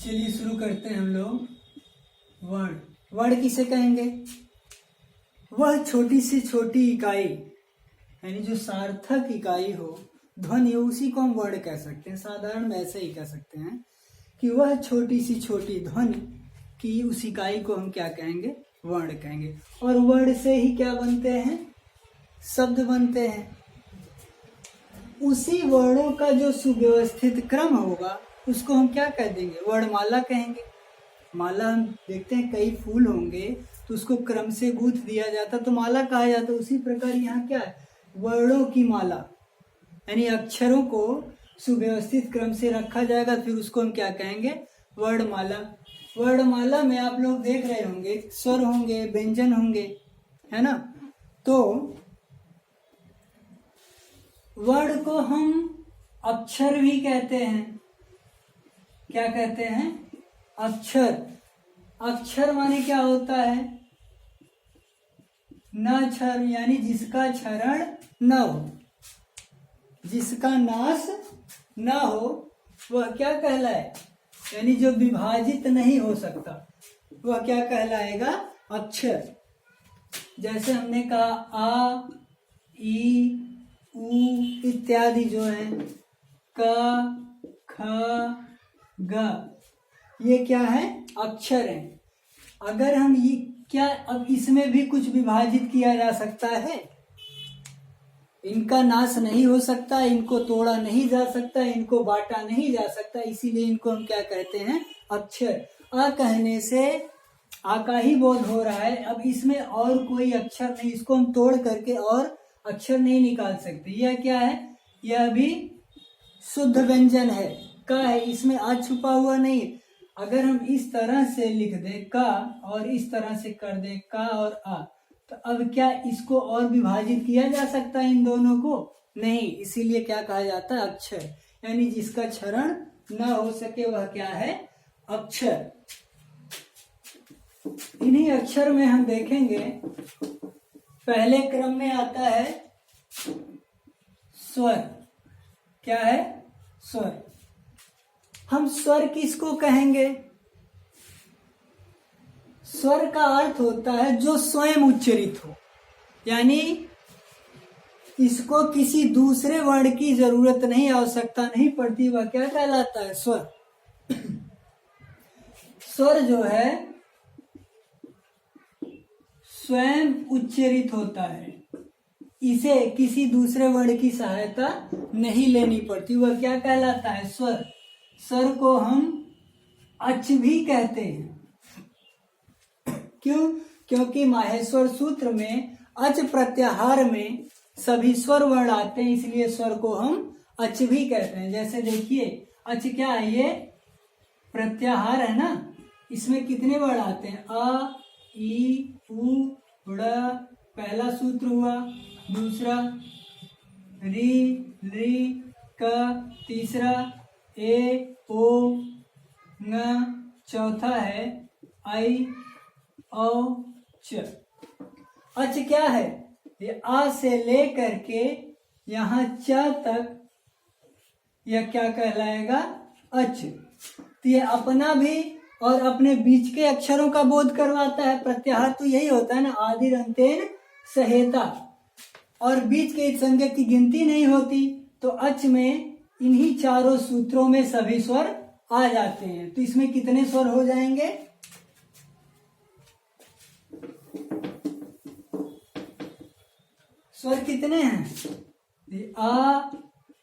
चलिए शुरू करते हैं हम लोग। वर्ण, वर्ण किसे कहेंगे? वह छोटी से छोटी इकाई, यानी जो सार्थक इकाई हो ध्वनि, उसी को हम वर्ण कह सकते हैं। साधारण में ऐसे ही कह सकते हैं कि वह छोटी सी छोटी ध्वनि की उस इकाई को हम क्या कहेंगे? वर्ण कहेंगे। और वर्ण से ही क्या बनते हैं? शब्द बनते हैं। उसी वर्णों का जो सुव्यवस्थित क्रम होगा उसको हम क्या कह देंगे? वर्णमाला कहेंगे। माला हम देखते हैं कई फूल होंगे तो उसको क्रम से गूंथ दिया जाता तो माला कहा जाता। उसी प्रकार यहाँ क्या है? वर्णों की माला, यानी अक्षरों को सुव्यवस्थित क्रम से रखा जाएगा, फिर उसको हम क्या कहेंगे? वर्णमाला। वर्णमाला में आप लोग देख रहे होंगे स्वर होंगे, व्यंजन होंगे, है ना? तो वर्ण को हम अक्षर भी कहते हैं। क्या कहते हैं? अक्षर। अक्षर माने क्या होता है? न क्षर, यानी जिसका क्षरण न हो, जिसका नाश न हो, वह क्या कहलाए? यानी जो विभाजित नहीं हो सकता, वह क्या कहलाएगा? अक्षर। जैसे हमने कहा आ, ई, उ इत्यादि जो है, क, ख, ग, ये क्या है? अक्षर है। अगर हम ये क्या, अब इसमें भी कुछ विभाजित किया जा सकता है? इनका नाश नहीं हो सकता, इनको तोड़ा नहीं जा सकता, इनको बांटा नहीं जा सकता, इसीलिए इनको हम क्या कहते हैं? अक्षर। आ कहने से आ का ही बोध हो रहा है, अब इसमें और कोई अक्षर नहीं, इसको हम तोड़ करके और अक्षर नहीं निकाल सकते। यह क्या है? यह भी शुद्ध व्यंजन है, का है, इसमें आ छुपा हुआ नहीं। अगर हम इस तरह से लिख दे का और इस तरह से कर दे का और आ, तो अब क्या इसको और विभाजित किया जा सकता है इन दोनों को? नहीं। इसीलिए क्या कहा जाता है? अक्षर। यानी जिसका क्षरण न हो सके वह क्या है? अक्षर। इन्हीं अक्षर में हम देखेंगे पहले क्रम में आता है स्वर। क्या है? स्वर। हम स्वर किसको कहेंगे? स्वर का अर्थ होता है जो स्वयं उच्चरित हो, यानी इसको किसी दूसरे वर्ण की जरूरत नहीं, आवश्यकता नहीं पड़ती, वह क्या कहलाता है? स्वर। स्वर जो है स्वयं उच्चरित होता है, इसे किसी दूसरे वर्ण की सहायता नहीं लेनी पड़ती, वह क्या कहलाता है? स्वर। स्वर को हम अच भी कहते हैं। क्यों? क्योंकि माहेश्वर सूत्र में अच प्रत्याहार में सभी स्वर वर्ण आते हैं, इसलिए स्वर को हम अच भी कहते हैं। जैसे देखिए अच क्या है? ये प्रत्याहार है ना, इसमें कितने वर्ण आते हैं? अ, ई, उ, ड़, पहला सूत्र हुआ, दूसरा री, री, क, तीसरा ए, ओ, न, चौथा है आई, औ, च। अच क्या है? ये आ से ले करके यहाँ च तक यह क्या कहलाएगा? अच। तो ये अपना भी और अपने बीच के अक्षरों का बोध करवाता है। प्रत्याहार तो यही होता है ना, आदिर अंतेन सहेता, और बीच के संज्ञा की गिनती नहीं होती। तो अच में इन्हीं चारों सूत्रों में सभी स्वर आ जाते हैं। तो इसमें कितने स्वर हो जाएंगे? स्वर कितने हैं? आ,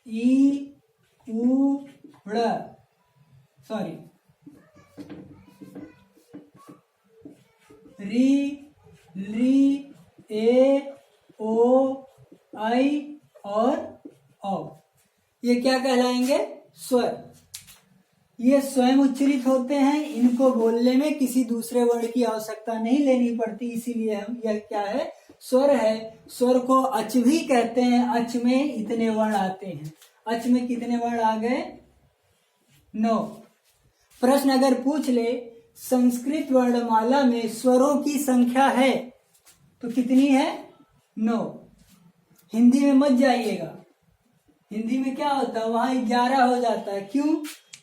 ई, उ, ड़, सॉरी री, ली, ए, ओ, आई और औ, ये क्या कहलाएंगे? स्वर। ये स्वयं उच्चरित होते हैं, इनको बोलने में किसी दूसरे वर्ण की आवश्यकता नहीं लेनी पड़ती, इसीलिए हम यह क्या है? स्वर है। स्वर को अच भी कहते हैं। अच में इतने वर्ण आते हैं। अच में कितने वर्ण आ गए? 9। प्रश्न अगर पूछ ले संस्कृत वर्णमाला में स्वरों की संख्या है तो कितनी है? 9। हिंदी में मत जाइएगा, हिंदी में क्या होता है? वहां 11 हो जाता है। क्यों?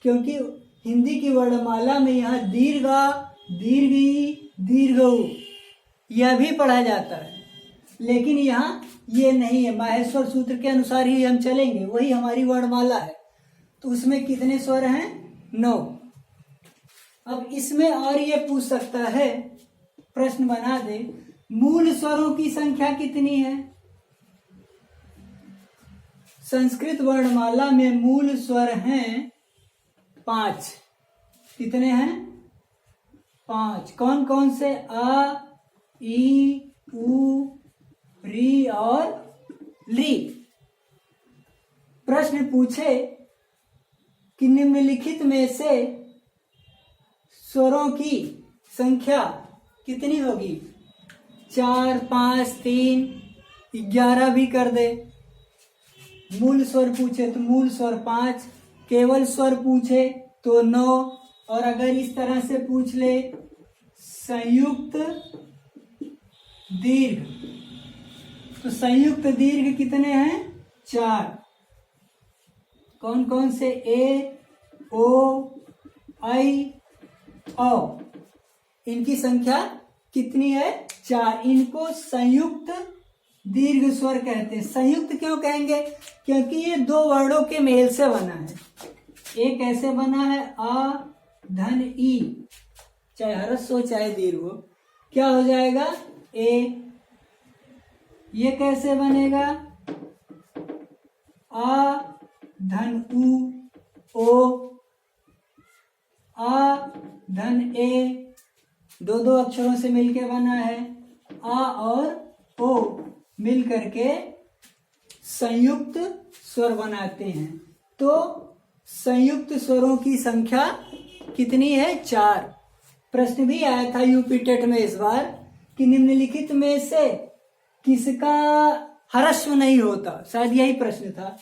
क्योंकि हिंदी की वर्णमाला में यहाँ दीर्घा, दीर्घी, दीर्घ ऊ यह भी पढ़ा जाता है, लेकिन यहाँ ये नहीं है। माहेश्वर सूत्र के अनुसार ही हम चलेंगे, वही हमारी वर्णमाला है। तो उसमें कितने स्वर हैं? 9। अब इसमें और ये पूछ सकता है, प्रश्न बना दे, मूल स्वरों की संख्या कितनी है? संस्कृत वर्णमाला में मूल स्वर हैं 5। कितने हैं? 5। कौन कौन से? आ, ई, उ, री और ली। प्रश्न पूछे कि निम्नलिखित में से स्वरों की संख्या कितनी होगी? 4, 5, 3, 11 भी कर दे। मूल स्वर पूछे तो मूल स्वर 5, केवल स्वर पूछे तो 9, और अगर इस तरह से पूछ ले संयुक्त दीर्घ, तो संयुक्त दीर्घ कितने हैं? 4। कौन कौन से? ए, ओ, आई, औ। इनकी संख्या कितनी है? 4। इनको संयुक्त दीर्घ स्वर कहते हैं। संयुक्त क्यों कहेंगे? क्योंकि ये 2 वर्णों के मेल से बना है। एक ऐसे बना है आ धन ई, चाहे ह्रस्व हो चाहे दीर्घ हो, क्या हो जाएगा? ए। ये कैसे बनेगा? आ धन उ, ओ, आ धन ए, 2 अक्षरों से मिलके बना है। आ और ओ मिल करके संयुक्त स्वर बनाते हैं। तो संयुक्त स्वरों की संख्या कितनी है? 4। प्रश्न भी आया था यूपी टेट में इस बार कि निम्नलिखित में से किसका ह्रस्व नहीं होता, शायद यही प्रश्न था।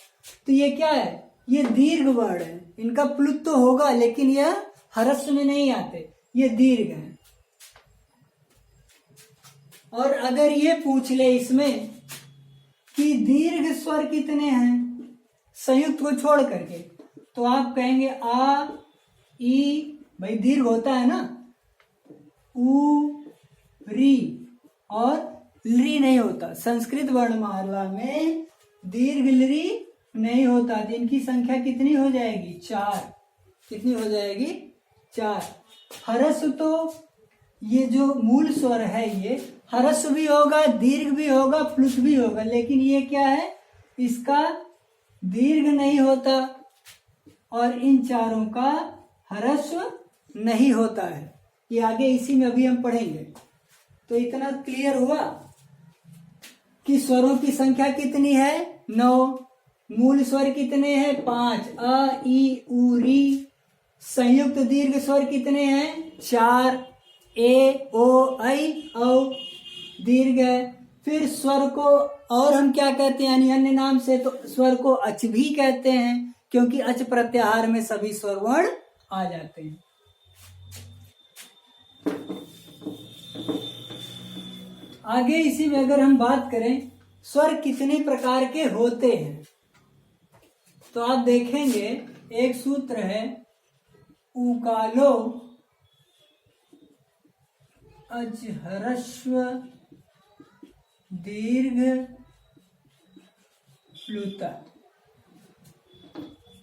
तो ये क्या है? ये दीर्घ वर्ण है। इनका प्लुत तो होगा लेकिन यह ह्रस्व में नहीं आते, ये दीर्घ है। और अगर ये पूछ ले इसमें कि दीर्घ स्वर कितने हैं संयुक्त को छोड़ करके, तो आप कहेंगे आ, ई, भाई दीर्घ होता है ना, उ, री और ली नहीं होता। संस्कृत वर्णमाला में दीर्घ ली नहीं होता। तो इनकी संख्या कितनी हो जाएगी? 4। कितनी हो जाएगी? 4। ह्रस्व तो ये जो मूल स्वर है ये ह्रस्व भी होगा, दीर्घ भी होगा, प्लुत भी होगा, लेकिन ये क्या है? इसका दीर्घ नहीं होता और इन चारों का ह्रस्व नहीं होता है। ये आगे इसी में अभी हम पढ़ेंगे। तो इतना क्लियर हुआ कि स्वरों की संख्या कितनी है? 9। मूल स्वर कितने हैं? 5। अ, ई, उ, री। संयुक्त दीर्घ स्वर कितने हैं? 4। ए, ओ, ऐ, औ दीर्घ है। फिर स्वर को और हम क्या कहते हैं यानी अन्य नाम से? तो स्वर को अच भी कहते हैं, क्योंकि अच प्रत्याहार में सभी स्वर वर्ण आ जाते हैं। आगे इसी में अगर हम बात करें स्वर कितने प्रकार के होते हैं, तो आप देखेंगे एक सूत्र है उकालो अच ह्रस्व दीर्घ प्लुत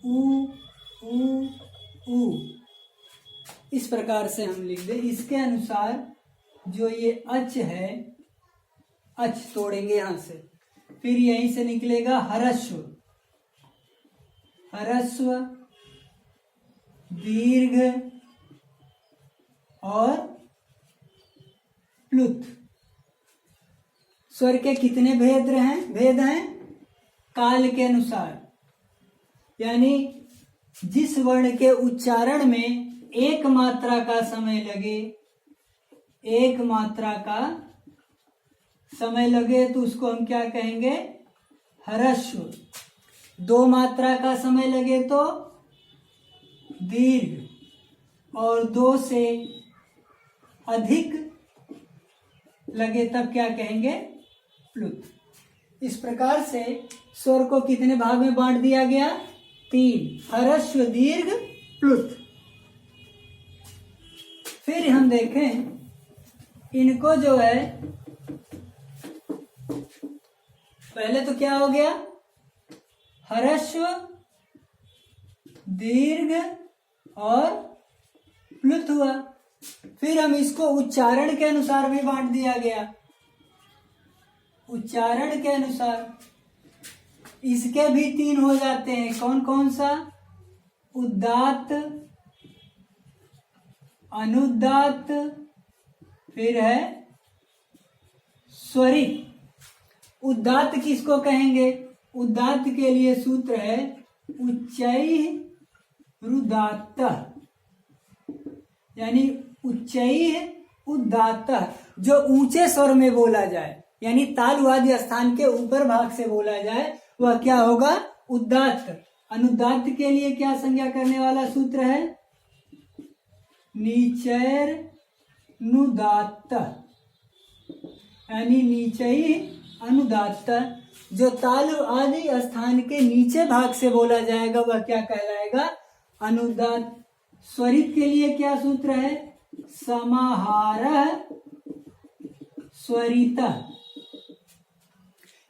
उ, उ। इस प्रकार से हम लिख दें। इसके अनुसार जो ये अच है, अच तोड़ेंगे यहां से, फिर यहीं से निकलेगा ह्रस्व, ह्रस्व दीर्घ और प्लुत। स्वर के कितने भेद हैं? काल के अनुसार, यानी जिस वर्ण के उच्चारण में एक मात्रा का समय लगे, एक मात्रा का समय लगे तो उसको हम क्या कहेंगे? ह्रस्व। 2 मात्रा का समय लगे तो दीर्घ, और 2 से अधिक लगे तब क्या कहेंगे? प्लुत। इस प्रकार से स्वर को कितने भाग में बांट दिया गया? 3। ह्रस्व दीर्घ प्लुत। फिर हम देखें इनको जो है, पहले तो क्या हो गया, ह्रस्व, दीर्घ और प्लुत हुआ। फिर हम इसको उच्चारण के अनुसार भी बांट दिया गया। उच्चारण के अनुसार इसके भी 3 हो जाते हैं। कौन कौन सा? उदात्त, अनुदात्त, फिर है स्वरित। उदात्त किसको कहेंगे? उदात्त के लिए सूत्र है उच्चैः रुदात्तः, यानी उच्चैः उदात्तः, जो ऊंचे स्वर में बोला जाए, यानी ताल वाद्य स्थान के ऊपर भाग से बोला जाए, वह क्या होगा? उदात्त। अनुदात्त के लिए क्या संज्ञा करने वाला सूत्र है? नीचैर नुदात्त, यानी नीचैः अनुदात्त, जो ताल आदि स्थान के नीचे भाग से बोला जाएगा वह क्या कहलाएगा? अनुदात्त। स्वरित के लिए क्या सूत्र है? समाहारः स्वरितः,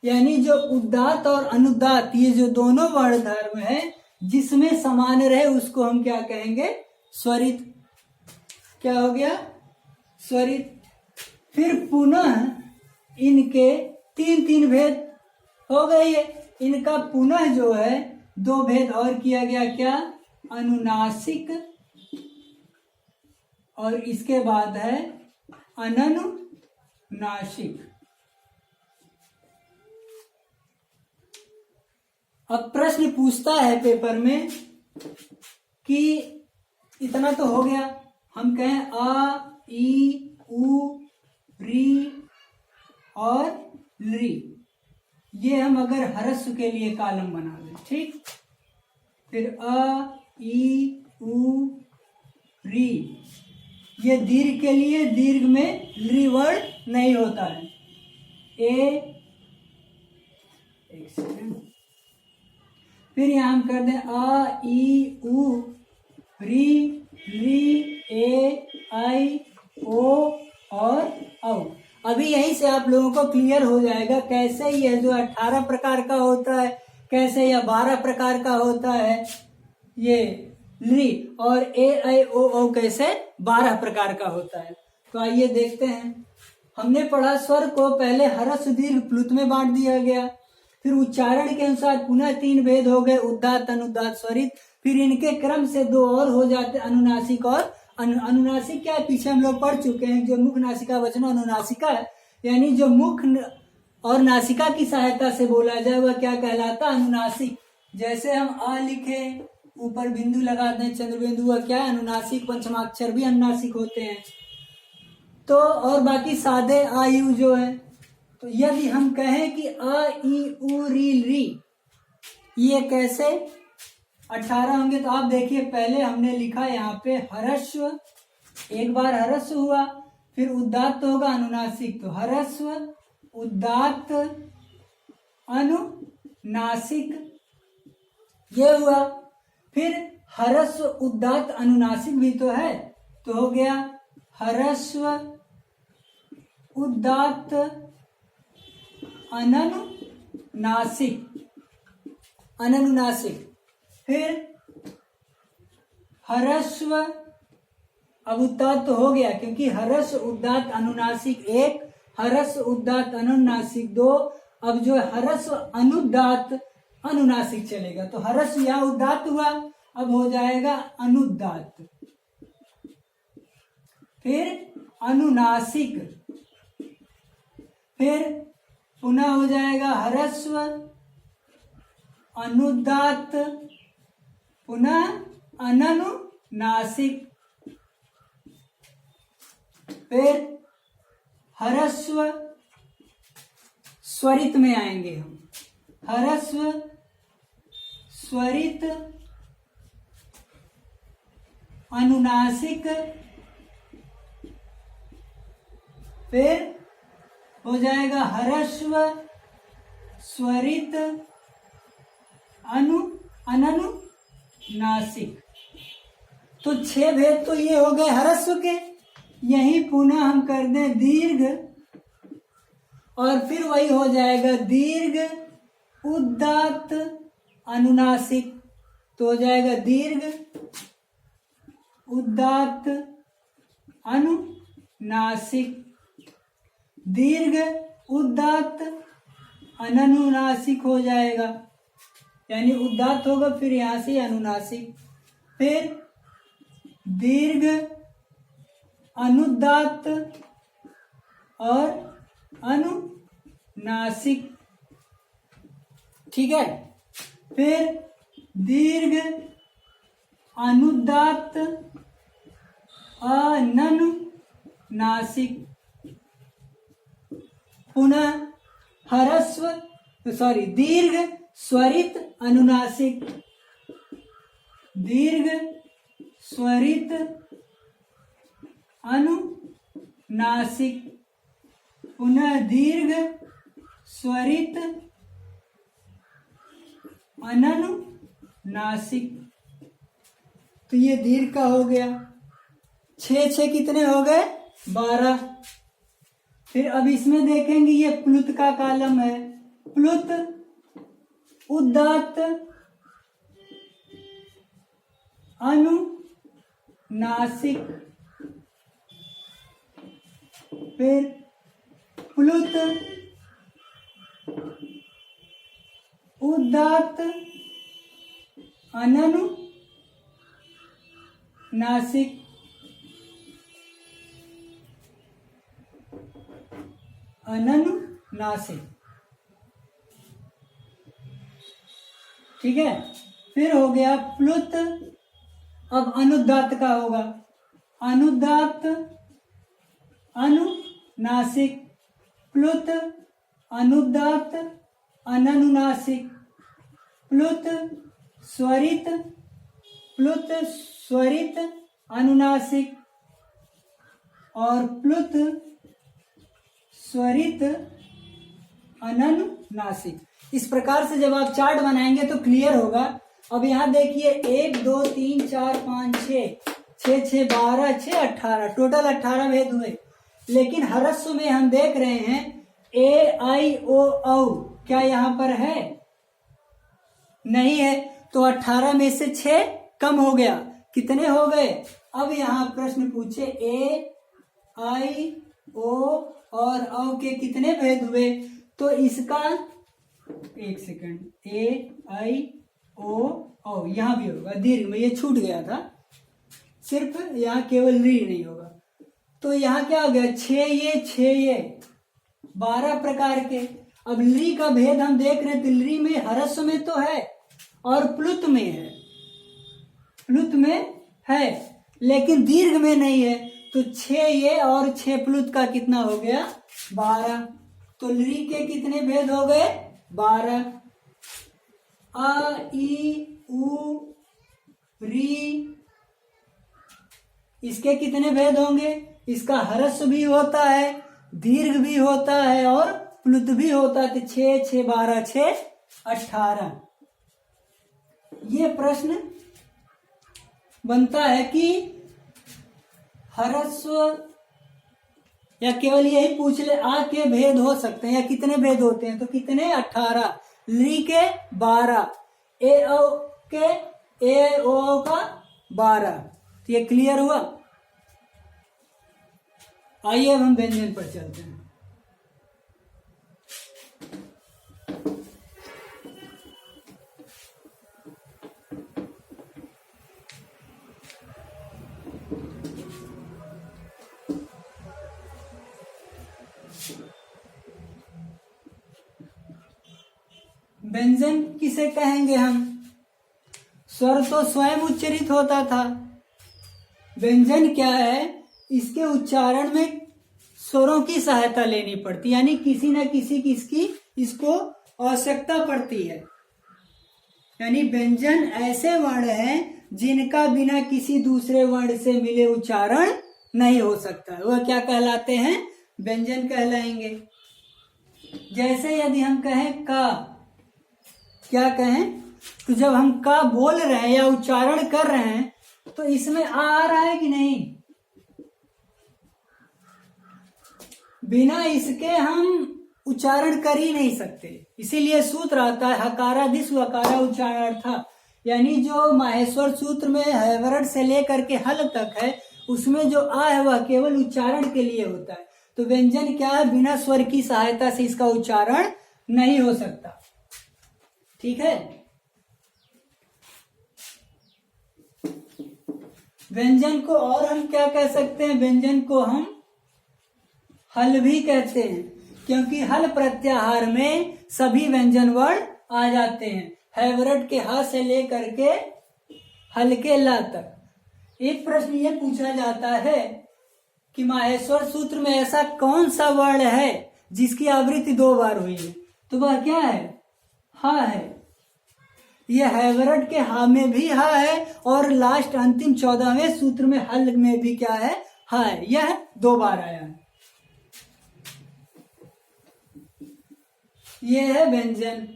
यानी जो उदात्त और अनुदात्त ये जो दोनों वर्ण धर्म है जिसमें समान रहे उसको हम क्या कहेंगे? स्वरित। क्या हो गया? स्वरित। फिर पुनः इनके 3 भेद हो गए। इनका पुनः जो है 2 भेद और किया गया। क्या? अनुनासिक और इसके बाद है अननुनासिक। अब प्रश्न पूछता है पेपर में कि इतना तो हो गया, हम कहें अ, ई, उ, री और ली, ये हम अगर ह्रस्व के लिए कॉलम बना दें, ठीक। फिर अ, ई, उ, री, ये दीर्घ के लिए, दीर्घ में ली वर्ण नहीं होता है। एक सेकंड, फिर यहां हम कर दें अ, ई, उ, री, ली, ए, आई, ओ और औ। अभी यहीं से आप लोगों को क्लियर हो जाएगा कैसे यह जो 18 प्रकार का होता है, कैसे यह 12 प्रकार का होता है, ये ली, और ए, आई, ओ, औ कैसे 12 प्रकार का होता है। तो आइए देखते हैं। हमने पढ़ा स्वर को पहले ह्रस्व दीर्घ प्लुत में बांट दिया गया, फिर उच्चारण के अनुसार पुनः 3 भेद हो गए, उदात्त, अनुदात्त, स्वरित। फिर इनके क्रम से 2 और हो जाते, अनुनासिक और अनुनासिक क्या है, पीछे हम लोग पढ़ चुके हैं। जो मुख नासिका वचन अनुनासिका है, यानी जो मुख और नासिका की सहायता से बोला जाए वह क्या कहलाता? अनुनासिक। जैसे हम अ लिखे, ऊपर बिंदु लगा दें, चंद्र बिंदु, वह क्या है? अनुनासिक। पंचमाक्षर भी अनुनासिक होते हैं। तो और बाकी सादे आ, यू जो है, तो यदि हम कहें कि अ, ई, उ, री, ये कैसे 18 होंगे, तो आप देखिए पहले हमने लिखा यहाँ पे ह्रस्व, एक बार ह्रस्व हुआ, फिर उदात्त होगा अनुनासिक, तो ह्रस्व, उदात्त, अनुनासिक, ये हुआ। फिर ह्रस्व, उदात्त, अनुनासिक भी तो है, तो हो गया ह्रस्व, उदात्त, अनुनासिक, अनुनासिक। फिर ह्रस्व, अब उदात्त हो गया क्योंकि ह्रस्व, उदात्त, अनुनासिक 1, ह्रस्व, उदात्त, अनुनासिक 2। अब जो ह्रस्व, अनुदात्त, अनुनासिक चलेगा, तो ह्रस्व या उदात्त हुआ, अब हो जाएगा अनुदात्त। फिर अनुनासिक, फिर पुनः हो जाएगा ह्रस्व, अनुदात्त, पुनः अननुनासिक। फिर ह्रस्व, स्वरित में आएंगे हम, ह्रस्व, स्वरित, अनुनासिक। फिर हो जाएगा ह्रस्व, स्वरित, अननुनासिक। तो 6 भेद तो ये हो गए ह्रस्व के। यही पुनः हम कर दें दीर्घ, और फिर वही हो जाएगा दीर्घ उदात्त अनुनासिक। तो हो जाएगा दीर्घ उदात्त अनुनासिक, दीर्घ उदात्त अनुनासिक हो जाएगा, यानी उदात्त होगा फिर यहां से अनुनासिक, फिर दीर्घ अनुदात्त और अनुनासिक। ठीक है, फिर दीर्घ अनुदात्त अनुनासिक, पुनः ह्रस्व दीर्घ स्वरित अनुनासिक, दीर्घ स्वरित अनुनासिक, पुनः दीर्घ स्वरित अनुनासिक। तो ये दीर्घ का हो गया। 6 कितने हो गए? 12। फिर अब इसमें देखेंगे ये प्लुत का कॉलम है। प्लुत उदात्त अनुनासिक, फिर प्लुत उदात्त अनुनासिक, अनुनासिक। ठीक है, फिर हो गया प्लुत। अब अनुदात्त का होगा अनुदात्त अनुनासिक, प्लुत अनुदात्त अनुनासिक, प्लुत स्वरित अनुनासिक और प्लुत स्वरित अनुनासिक। इस प्रकार से जब आप चार्ट बनाएंगे तो क्लियर होगा। अब यहाँ देखिए 1 2 3 4 5 6 6 12 6 18 टोटल 18 भेद हुए। लेकिन ह्रस्व में हम देख रहे हैं ए आई ओ औ, क्या यहाँ पर है? नहीं है। तो 18 में से 6 कम हो गया। कितने हो गए? अब यहाँ प्रश्न पूछे ए आई ओ और औ के कितने भेद हुए? तो इसका एक सेकंड, ए आई ओ औ यहाँ भी होगा दीर्घ में, ये छूट गया था, सिर्फ यहाँ केवल री नहीं होगा। तो यहाँ क्या हो गया? 6 ये 12 प्रकार के। अब ली का भेद हम देख रहे हैं, ली में ह्रस्व में तो है और प्लुत में है, प्लुत में है लेकिन दीर्घ में नहीं है। तो 6 ये और 6 प्लुत का कितना हो गया? 12। तो ली के कितने भेद हो गए? 12। आ ई उ री, इसके कितने भेद होंगे? इसका ह्रस्व भी होता है, दीर्घ भी होता है और प्लुत भी होता है। तो 6 6 12 6 18। ये प्रश्न बनता है कि ह्रस्व या केवल यही पूछ ले आ के भेद हो सकते हैं या कितने भेद होते हैं? तो कितने? 18। ली के 12, ए ओ के ए ओ का 12। तो ये क्लियर हुआ। आइए अब हम व्यंजन पर चलते हैं। व्यंजन किसे कहेंगे हम? स्वर तो स्वयं उच्चरित होता था। व्यंजन क्या है? इसके उच्चारण में स्वरों की सहायता लेनी पड़ती, यानी किसी न किसी की इसको आवश्यकता पड़ती है। यानी व्यंजन ऐसे वर्ण हैं जिनका बिना किसी दूसरे वर्ण से मिले उच्चारण नहीं हो सकता। वह क्या कहलाते हैं? व्यंजन कहलाएंगे। जैसे यदि हम कहें का, क्या कहें? तो जब हम का बोल रहे हैं या उच्चारण कर रहे हैं तो इसमें आ रहा है कि नहीं? बिना इसके हम उच्चारण कर ही नहीं सकते। इसीलिए सूत्र आता है हकारादिश वकारा उच्चारणार्था, यानी जो माहेश्वर सूत्र में हैवरट से लेकर के हल तक है उसमें जो आ है वह केवल उच्चारण के लिए होता है। तो व्यंजन क्या है, बिना स्वर की सहायता से इसका उच्चारण नहीं हो सकता। ठीक है। व्यंजन को और हम क्या कह सकते हैं, व्यंजन को हम हल भी कहते हैं, क्योंकि हल प्रत्याहार में सभी व्यंजन वर्ण आ जाते हैं, हैवरट के ह से लेकर के हल के ला तक। एक प्रश्न ये पूछा जाता है कि माहेश्वर सूत्र में ऐसा कौन सा वर्ण है जिसकी आवृत्ति 2 बार हुई है, तो वह क्या है, हा है। यह हैवरट के हा में भी हा है और लास्ट अंतिम 14वें सूत्र में हल में भी क्या है, हा है। यह 2 बार आया है। यह है व्यंजन।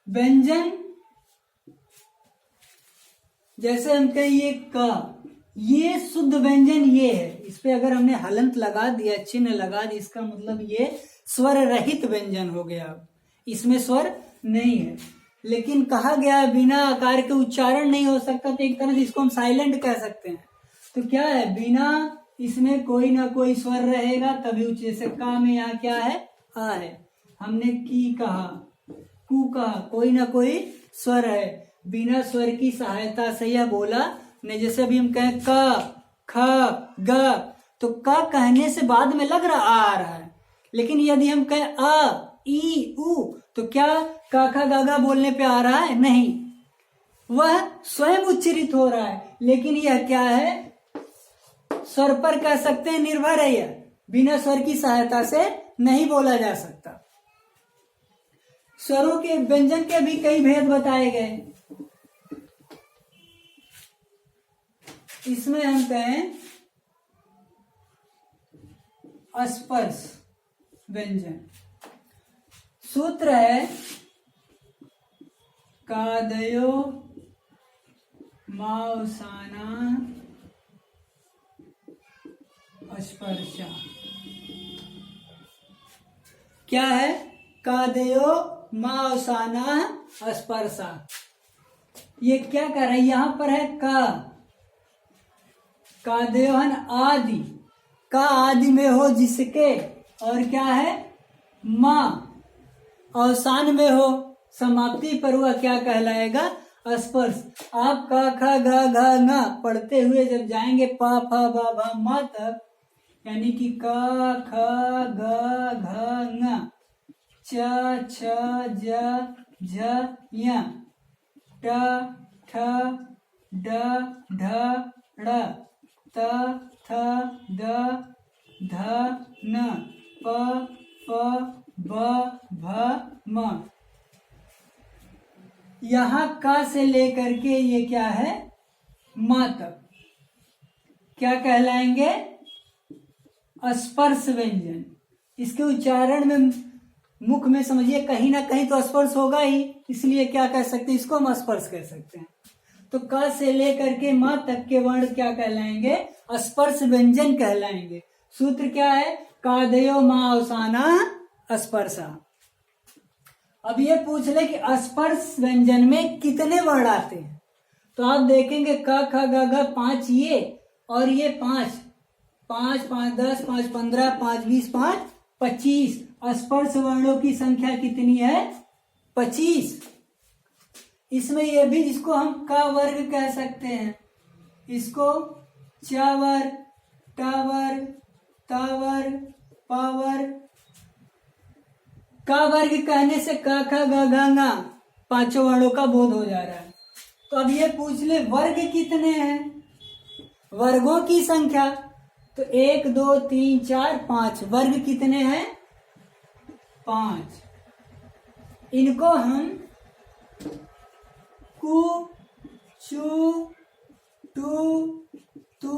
व्यंजन जैसे हम कहें ये का, ये शुद्ध व्यंजन ये है, इस पे अगर हमने हलंत लगा दिया, चिन्ह लगा दिया, इसका मतलब ये स्वर रहित व्यंजन हो गया। इसमें स्वर नहीं है, लेकिन कहा गया है बिना आकार के उच्चारण नहीं हो सकता, तो एक तरह से इसको हम साइलेंट कह सकते हैं। तो क्या है, बिना इसमें कोई ना कोई स्वर रहेगा तभी उच्च। जैसे का में यहाँ क्या है, आ है। हमने की कहा, कु कहा, कोई ना कोई स्वर है, बिना स्वर की सहायता से यह बोला नहीं। जैसे अभी हम कहें क ख ग, तो क कहने से बाद में लग रहा आ रहा है, लेकिन यदि हम कहें अ ई उ, तो क्या क ख ग घ बोलने पे आ रहा है, नहीं, वह स्वयं उच्चरित हो रहा है। लेकिन यह क्या है, स्वर पर कह सकते हैं निर्भर है, यह बिना स्वर की सहायता से नहीं बोला जा सकता। स्वरों के व्यंजन के भी कई भेद बताए गए। इसमें हम कहें स्पर्श व्यंजन, सूत्र है कादयो मावसाना स्पर्शा। क्या है, कादयो मावसाना स्पर्शा। ये क्या कर रहा है, यहां पर है कादयोहन आदि, का आदि में हो जिसके, और क्या है मां अवसान में हो, समाप्ति पर हुआ क्या कहलाएगा, स्पर्श। आप क ख ग घ न पढ़ते हुए जब जाएंगे प फ ब भ म तक, यानी कि क ख ग घ ng, च छ ज झ य, ट ठ ड ढ ड़, त थ द ध न, प फ ब भ म। यहां का से लेकर के ये क्या है, म तक क्या कहलाएंगे, स्पर्श व्यंजन। इसके उच्चारण में मुख में समझिए कहीं ना कहीं तो स्पर्श होगा ही, इसलिए क्या कह सकते हैं, इसको हम स्पर्श कह सकते हैं। तो क से लेकर के म तक के वर्ण क्या कहलाएंगे, स्पर्श व्यंजन कहलाएंगे। सूत्र क्या है, कादयो मां अवसाना स्पर्शा। अब ये पूछ ले कि स्पर्श व्यंजन में कितने वर्ण आते हैं, तो आप देखेंगे क ख ग घ 5 ये, और ये 5 5 5 10 5 15 5 20 5 25। स्पर्श वर्णों की संख्या कितनी है, 25। इसमें यह भी, इसको हम का वर्ग कह सकते हैं, इसको च वर्ग, ट वर्ग, त वर्ग, प वर्ग। का वर्ग कहने से क ख ग घ ङ 5 वर्णों का बोध हो जा रहा है। तो अब ये पूछ ले वर्ग कितने हैं, वर्गों की संख्या, तो 1 2 3 4 5, वर्ग कितने हैं, 5। इनको हम कु चु टू तू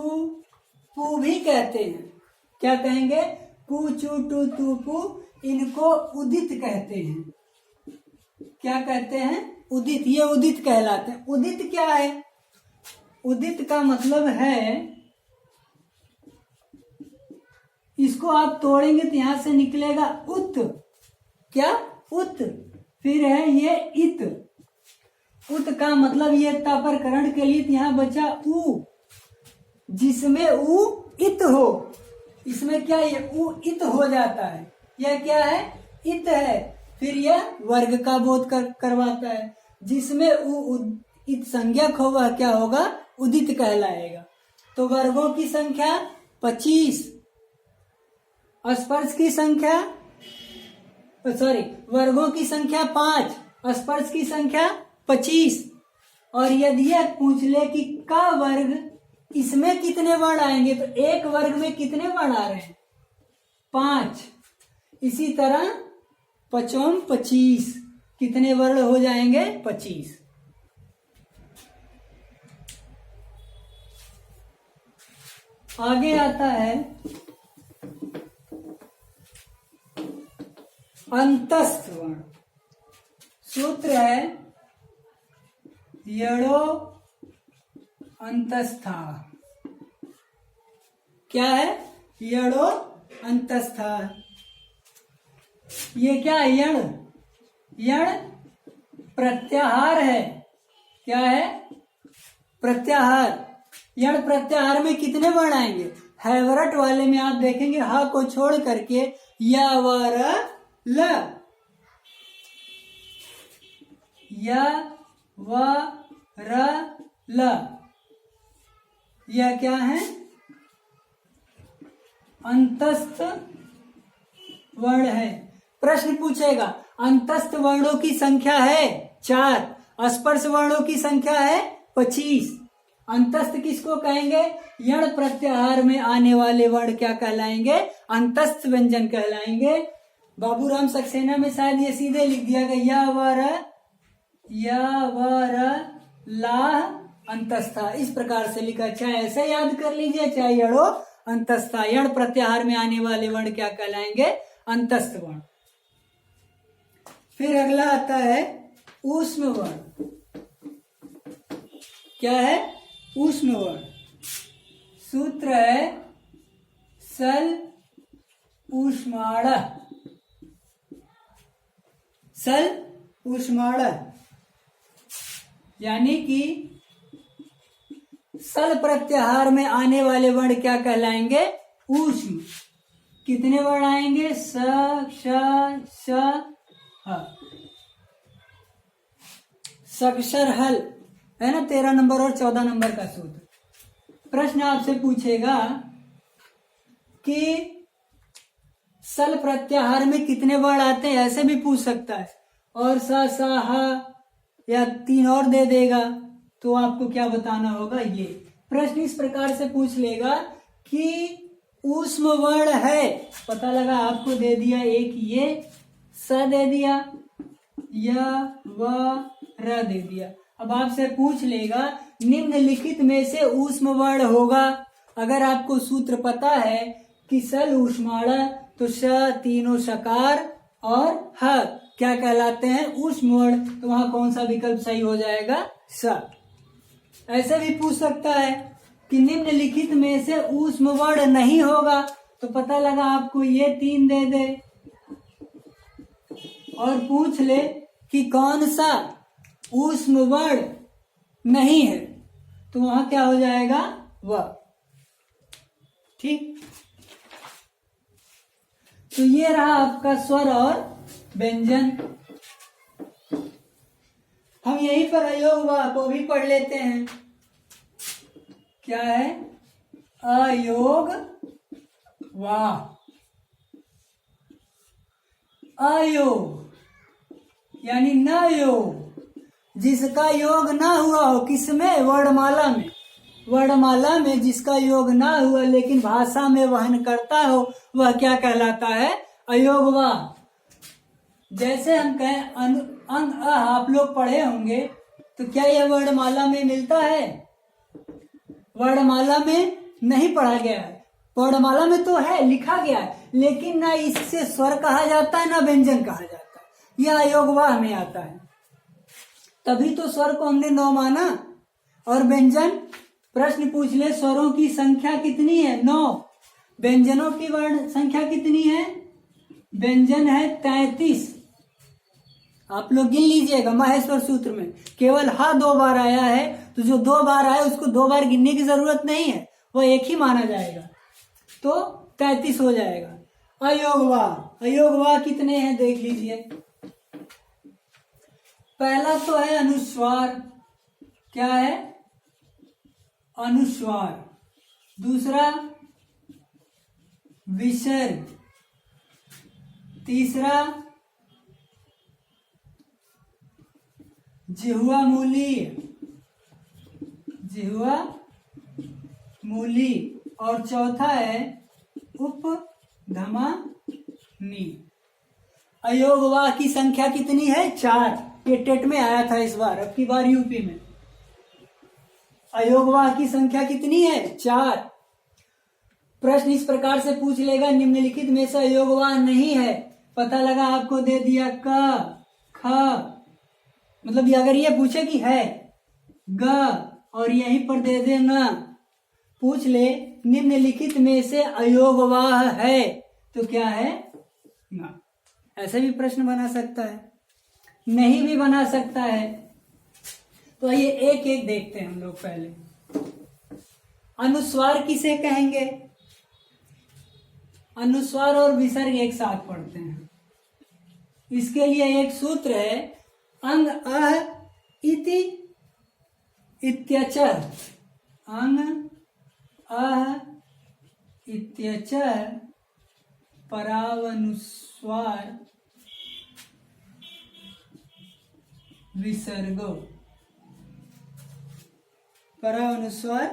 पू भी कहते हैं। क्या कहेंगे, कु चु टू तू पू, इनको उदित कहते हैं। क्या कहते हैं? उदित। ये उदित कहलाते हैं। उदित क्या है? उदित का मतलब है, इसको आप तोड़ेंगे तो यहां से निकलेगा उत। क्या? उत। फिर है ये इत। उत का मतलब ये तापरकरण के लिए यहां बचा उ, जिसमें उ इत हो। इसमें क्या ये उ इत हो जाता है। यह क्या है? इत है। फिर यह वर्ग का बोध करवाता है। जिसमें उ इत संज्ञक हो वह क्या होगा? उदित कहलाएगा। तो वर्गों की संख्या 25, स्पर्श की संख्या वर्गों की संख्या 5, स्पर्श की संख्या 25। और यदि यह पूछ ले कि का वर्ग, इसमें कितने वर्ण आएंगे, तो एक वर्ग में कितने वर्ण आ रहे हैं? 5। इसी तरह 5 25, कितने वर्ण हो जाएंगे? 25। आगे आता है अंतस्थ वर्ण। सूत्र है यड़ो अंतस्था। क्या है? यड़ो अंतस्था। ये क्या है? यण। यण प्रत्याहार है। क्या है? प्रत्याहार। यण प्रत्याहार में कितने वर्ण आएंगे? हैवरट वाले में आप देखेंगे हा को छोड़ करके या व र ल, या व र ल, यह क्या है? अंतस्थ वर्ण है। प्रश्न पूछेगा अंतस्थ वर्णों की संख्या है 4, स्पर्श वर्णों की संख्या है 25। अंतस्थ किसको कहेंगे? यण प्रत्याहार में आने वाले वर्ण क्या कहलाएंगे? अंतस्थ व्यंजन कहलाएंगे। बाबूराम सक्सेना में शायद ये सीधे लिख दिया गया या व र ला अंतस्था, इस प्रकार से लिखा। चाहे ऐसे याद कर लीजिए, चाहे यड़ो अंतस्था। यण प्रत्याहार में आने वाले वर्ण क्या कहलाएंगे? अंतस्थ वर्ण। फिर अगला आता है ऊष्म वर्ण। क्या है? ऊष्म वर्ण। सूत्र है सल ऊष्माण। सल ऊष्माण यानी कि सल प्रत्याहार में आने वाले वर्ण क्या कहलाएंगे? ऊष्म। कितने वर्ण आएंगे? स, श, ह। सक्षर हल है ना, 13 नंबर और 14 नंबर का सूत्र। प्रश्न आपसे पूछेगा कि सल प्रत्याहार में कितने वर्ण आते हैं, ऐसे भी पूछ सकता है। और सा, सा, हा या 3 और दे देगा, तो आपको क्या बताना होगा? ये प्रश्न इस प्रकार से पूछ लेगा कि ऊष्म वर्ण है, पता लगा आपको दे दिया एक ये स दे दिया, या व र दे दिया। अब आपसे पूछ लेगा निम्नलिखित में से ऊष्म वर्ण होगा। अगर आपको सूत्र पता है कि सल ऊष्माण, तो श तीनों सकार और ह क्या कहलाते हैं? ऊष्म वर्ण। तो वहां कौन सा विकल्प सही हो जाएगा? स। ऐसे भी पूछ सकता है कि निम्नलिखित में से ऊष्म वर्ण नहीं होगा, तो पता लगा आपको ये 3 दे दे और पूछ ले कि कौन सा ऊष्म वर्ण नहीं है, तो वहां क्या हो जाएगा? व। ठीक। तो ये रहा आपका स्वर और व्यंजन। हम यहीं पर अयोग व को भी पढ़ लेते हैं। क्या है? अयोग व। अयोग यानी न योग, जिसका योग ना हुआ हो। किसमें? वर्णमाला में। वर्णमाला में जिसका योग ना हुआ लेकिन भाषा में वहन करता हो, वह क्या कहलाता है? अयोगवा। जैसे हम कहें अंग अ, आप लोग पढ़े होंगे, तो क्या यह वर्णमाला में मिलता है? वर्णमाला में नहीं पढ़ा गया है। वर्णमाला में तो है, लिखा गया है, लेकिन ना इससे स्वर कहा जाता है ना व्यंजन कहा जाता है। यह अयोगवाह में आता है। तभी तो स्वर को हमने 9 माना। और व्यंजन, प्रश्न पूछ ले स्वरों की संख्या कितनी है? 9। व्यंजनों की वर्ण संख्या कितनी है? व्यंजन है 33। आप लोग गिन लीजिएगा, माहेश्वर सूत्र में केवल हा 2 बार आया है, तो जो 2 बार आया उसको 2 बार गिनने की जरूरत नहीं है, वह एक ही माना जाएगा, तो 33 हो जाएगा। अयोगवाह, अयोगवाह कितने हैं देख लीजिए। पहला तो है अनुस्वार। क्या है? अनुस्वार। दूसरा विसर्ग। तीसरा जिह्वा मूली, जिह्वा मूली। और चौथा है उपधमनी। अयोगवाह की संख्या कितनी है? 4। ये टेट में आया था इस बार, अब की बार यूपी में। अयोगवाह की संख्या कितनी है? 4। प्रश्न इस प्रकार से पूछ लेगा, निम्नलिखित में से अयोगवाह नहीं है। पता लगा, आपको दे दिया क, ख, मतलब अगर ये पूछे कि है ग और यहीं पर दे दे न, पूछ ले निम्नलिखित में से अयोगवाह है, तो क्या है? न। ऐसे भी प्रश्न बना सकता है, नहीं भी बना सकता है। तो आइए एक एक देखते हैं हम लोग। पहले अनुस्वार किसे कहेंगे? अनुस्वार और विसर्ग एक साथ पढ़ते हैं। इसके लिए एक सूत्र है, अंग अह इति इत्यचर। अंग अह इत्यचर परावनुस्वार विसर्गो। परावनुस्वार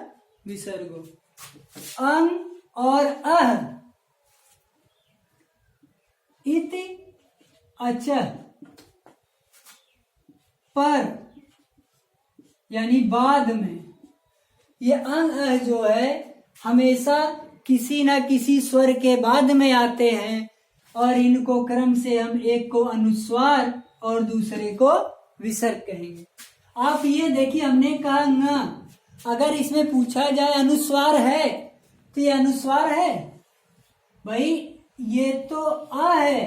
विसर्गो। अंग और अह इति अचर, पर यानी बाद में। ये अंग अह जो है हमेशा किसी ना किसी स्वर के बाद में आते हैं, और इनको क्रम से हम एक को अनुस्वार और दूसरे को विसर्ग कहेंगे। आप ये देखिए, हमने कहा न, अगर इसमें पूछा जाए अनुस्वार है, तो ये अनुस्वार है भाई, ये तो अ है।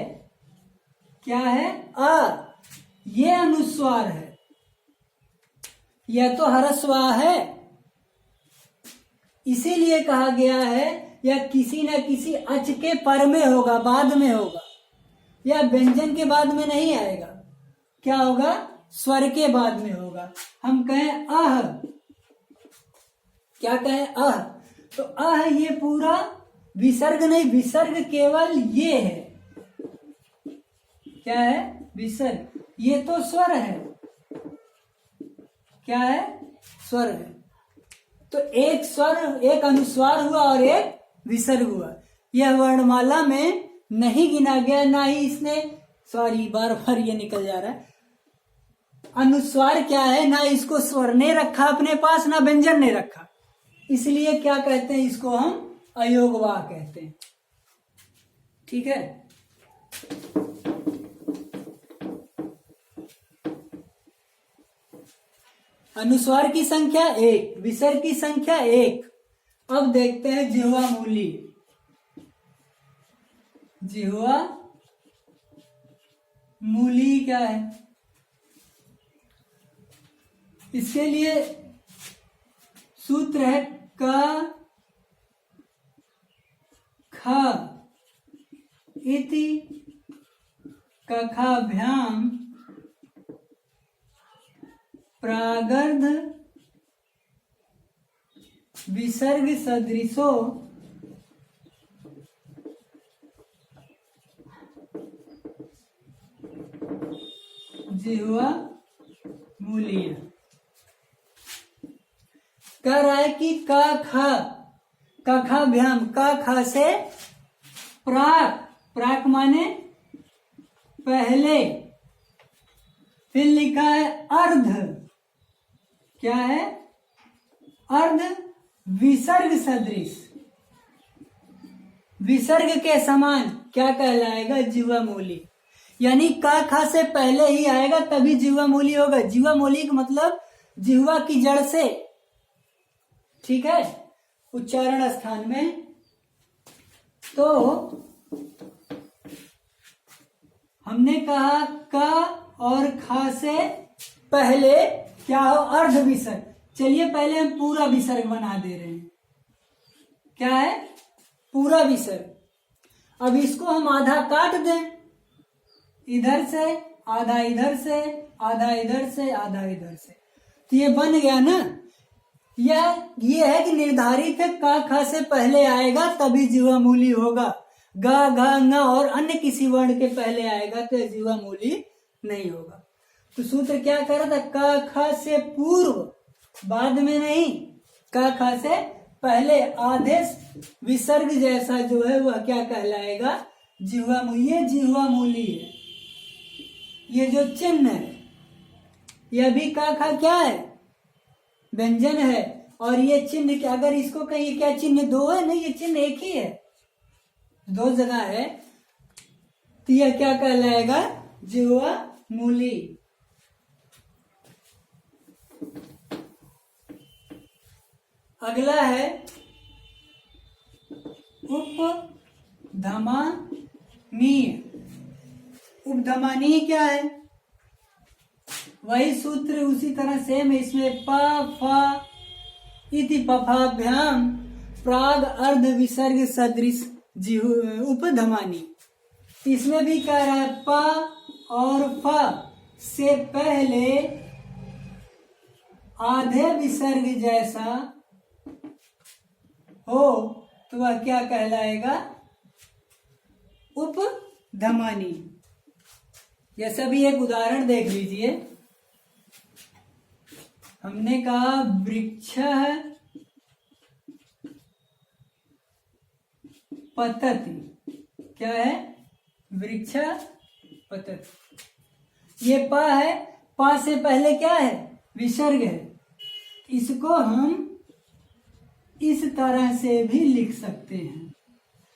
क्या है? अ। ये अनुस्वार है, यह तो ह्रस्वाह है। इसीलिए कहा गया है यह किसी न किसी अच के पर में होगा, बाद में होगा, या व्यंजन के बाद में नहीं आएगा। क्या होगा? स्वर के बाद में होगा। हम कहें अह, क्या कहें? अह, तो अह ये पूरा विसर्ग नहीं, विसर्ग केवल ये है। क्या है? विसर्ग। ये तो स्वर है। क्या है? स्वर है। तो एक स्वर, एक अनुस्वार हुआ और एक विसर्ग हुआ। यह वर्णमाला में नहीं गिना गया, ना ही इसने, सॉरी बार बार ये निकल जा रहा है। अनुस्वार क्या है? ना इसको स्वर ने रखा अपने पास, ना व्यंजन ने रखा, इसलिए क्या कहते हैं? इसको हम अयोगवाह कहते हैं। ठीक है। अनुस्वार की संख्या 1, विसर्ग की संख्या 1। अब देखते हैं जिह्वा मूली। जिह्वा मूली क्या है? इसके लिए सूत्र है क ख इति कखाभ्याम प्रागर्ध विसर्ग सदृशो जिह्वा मूलीय। कह रहा है कि क ख, कखाभ्याम, क ख से प्राक, प्राक माने पहले, फिर लिखा है अर्ध। क्या है? अर्ध विसर्ग सदृश, विसर्ग के समान क्या कहलाएगा? जिह्वा मूली। यानी का खा से पहले ही आएगा तभी जिह्वा मूली होगा। जिह्वा मूली का मतलब जिह्वा की जड़ से, ठीक है, उच्चारण स्थान में। तो हमने कहा का और खा से पहले क्या हो, अर्ध विसर्ग। चलिए पहले हम पूरा विसर्ग बना दे रहे हैं। क्या है? पूरा विसर्ग। अब इसको हम आधा काट दें, इधर से आधा, इधर से आधा, इधर से आधा, इधर से, तो ये बन गया ना। ये है कि निर्धारित है का खा से पहले आएगा तभी जिह्वा मूली होगा। गा घा न और अन्य किसी वर्ण के पहले आएगा तो जिह्वा मूली नहीं होगा। तो सूत्र क्या कर रहा था? का खा से पूर्व, बाद में नहीं, का खा से पहले आदेश विसर्ग जैसा जो है वह क्या कहलाएगा? जिह्वा मूली। ये जिह्वा मूली है। ये जो चिन्ह है यह भी का खा क्या है? व्यंजन है। और ये चिन्ह क्या, अगर इसको कहीं क्या चिन्ह दो है? नहीं, ये चिन्ह एक ही है, दो जगह है। तो यह क्या कहलाएगा? जिह्वा मूली। अगला है उपधमानीय। उपधमानीय क्या है? वही सूत्र उसी तरह सेम है। इसमें प फ इति पफाभ्याम प्राग अर्ध विसर्ग सदृश उपधमानी। इसमें भी कह रहा है प और फ से पहले आधे विसर्ग जैसा हो तो वह क्या कहलाएगा? उपधमानी। जैसा भी एक उदाहरण देख लीजिए। हमने कहा वृक्ष पतति। क्या है? वृक्ष पतति। ये प है, प से पहले क्या है? विसर्ग है। इसको हम इस तरह से भी लिख सकते हैं।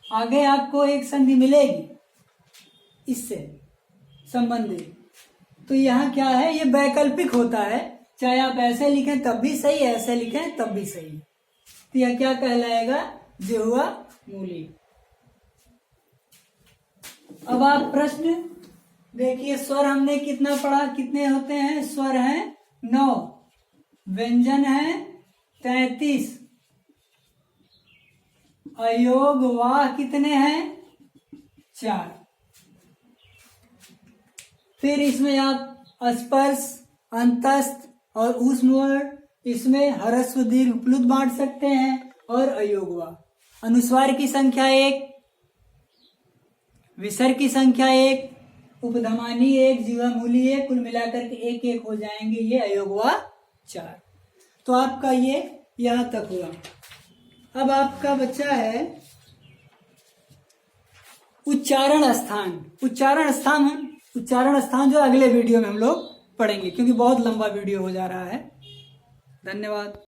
आगे आपको एक संधि मिलेगी इससे संबंधित। तो यहाँ क्या है? ये वैकल्पिक होता है, चाहे आप ऐसे लिखें तब भी सही, ऐसे लिखें तब भी सही। तो यह क्या कहलाएगा? जिह्वा मूली। अब आप प्रश्न देखिए। स्वर हमने कितना पढ़ा? कितने होते हैं? स्वर हैं 9, व्यंजन है 33, अयोग वाह कितने हैं? 4। फिर इसमें आप स्पर्श, अंतस्थ और ऊष्म वर्ण, इसमें ह्रस्व दीर्घ प्लुत बांट सकते हैं। और अयोग वाह। अनुस्वार की संख्या 1, विसर्ग की संख्या 1, उपधमानी 1, जिह्वा मूली 1, कुल मिलाकर के 1-1 हो जाएंगे। ये अयोग वाह 4। तो आपका ये यहां तक हुआ। अब आपका बच्चा है उच्चारण स्थान। उच्चारण स्थान जो अगले वीडियो में हम लोग पढ़ेंगे, क्योंकि बहुत लंबा वीडियो हो जा रहा है। धन्यवाद।